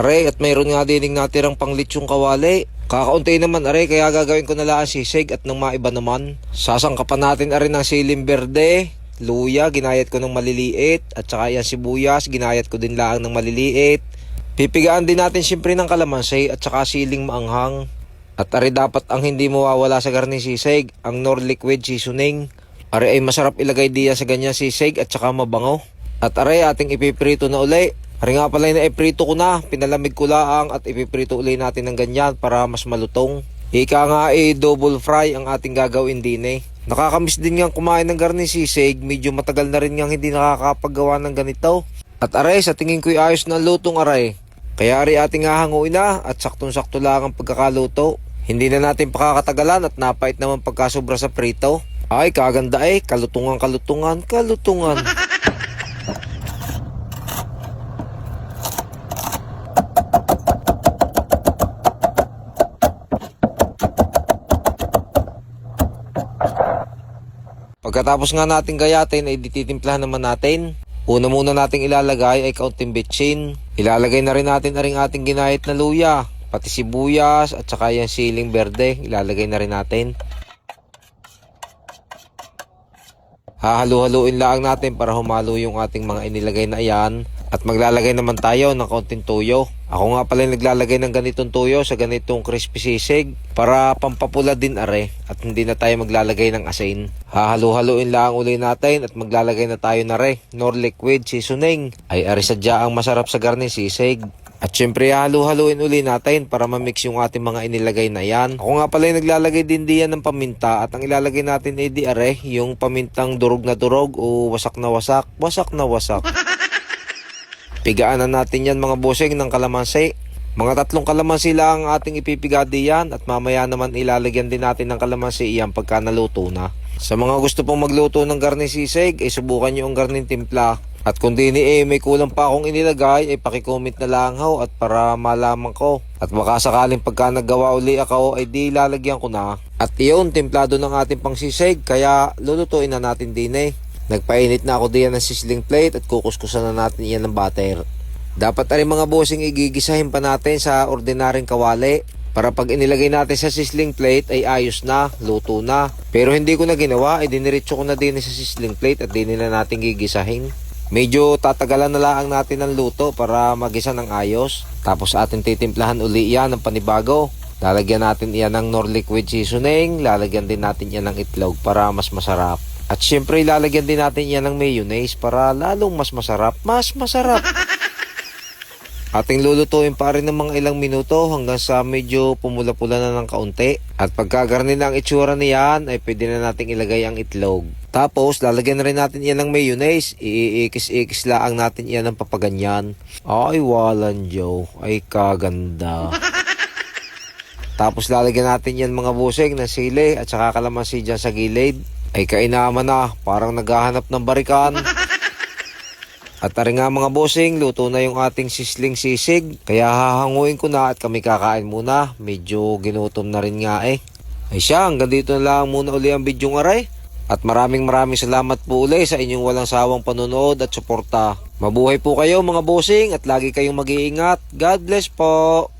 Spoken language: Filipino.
Aray, at mayroon nga dining natirang panglitsong kawali. Kakaunti naman aray, kaya gagawin ko na lang sisig at nang maiba naman. Sasangkapan natin aray ng siling berde, luya, ginayat ko ng maliliit, at saka yan sibuyas, ginayat ko din lang ng maliliit. Pipigaan din natin siyempre ng kalamansi at saka siling maanghang. At aray dapat ang hindi mawawala sa garni sisig, ang Knorr liquid seasoning. Aray ay masarap ilagay diyan sa ganyan sisig at saka mabango. At aray ating ipiprito na uli. Aray nga pala na iprito ko na, pinalamig ko lang at ipiprito uli natin ng ganyan para mas malutong. Ika nga double fry ang ating gagawin din eh. Nakakamiss din nga kumain ng garni sisig, medyo matagal na rin nga hindi nakakapagawa ng ganito. At aray, sa tingin ko'y ayos na lutong aray. Kaya aray ating hahanguin na at saktong-sakto lang ang pagkakaluto. Hindi na natin pakakatagalan at napait naman pagkasobra sa prito. Ay, kaganda eh, kalutungan. Pagkatapos nga natin gayatin ay dititimplahan naman natin. Una muna nating ilalagay ay kaunting bitchin. Ilalagay na rin natin ating ginayat na luya, pati sibuyas at saka yung siling berde. Ilalagay na rin natin. Hahalu-haluin lang natin para humalo yung ating mga inilagay na iyan. At maglalagay naman tayo ng kaunting tuyo. Ako nga pala naglalagay ng ganitong tuyo sa ganitong crispy sisig para pampapula din are at hindi na tayo maglalagay ng asin. Hahalu-haluin lang uli natin at maglalagay na tayo na Knorr liquid seasoning. Ay are sadya ang masarap sa garni sisig. At syempre halu-haluin uli natin para ma-mix yung ating mga inilagay na yan. Ako nga pala naglalagay din diyan ng paminta at ang ilalagay natin ay di are yung pamintang durog na durog o wasak na wasak. Pigaan na natin yan mga bossing ng kalamansi. Mga 3 kalamansi lang ang ating ipipiga diyan at mamaya naman ilalagyan din natin ng kalamansi iyan pagka naluto na. Sa mga gusto pong magluto ng garni sisig, ay subukan nyo ang garning timpla. At kung di may kulang pa akong inilagay, ay pakicomment na lang ho at para malaman ko. At baka sakaling pagka naggawa uli ako, ay di lalagyan ko na. At iyon, timplado ng ating pangsisig, kaya lulutuin na natin din eh. Nagpainit na ako diyan ng sizzling plate at kukuskusan na natin iyan ng butter. Dapat rin mga bossing igigisahin pa natin sa ordinaryong kawali para pag inilagay natin sa sizzling plate ay ayos na, luto na. Pero hindi ko na ginawa, ay diniretso ko na din sa sizzling plate at din na natin gigisahin. Medyo tatagalan na lang natin ang luto para magisa ng ayos. Tapos atin titimplahan uli iyan ng panibago. Lalagyan natin iyan ng Knorr liquid seasoning, lalagyan din natin iyan ng itlog para mas masarap. At syempre ilalagyan din natin yan ng mayonnaise para lalong mas masarap. Ating lulutuin pa rin ng mga ilang minuto hanggang sa medyo pumula-pula na ng kaunti. At pagkagarni na ang itsura niyan ay pwede na natin ilagay ang itlog. Tapos lalagyan na rin natin yan ng mayonnaise. Iikis-ikis lang natin yan ng papaganyan. Ay walang Diyo, ay kaganda. Tapos lalagyan natin yan mga busing ng sili at saka kalamansi dyan sa gilid. Ay kainaman na, parang naghahanap ng barikan. At tari nga mga bossing, luto na yung ating sizzling sisig. Kaya hahanguin ko na at kami kakain muna. Medyo ginutom na rin nga eh. Ay siya, hanggang dito na lang muna uli ang bidyong aray. At maraming salamat po uli sa inyong walang sawang panonood at suporta. Mabuhay po kayo mga bossing at lagi kayong mag-iingat. God bless po!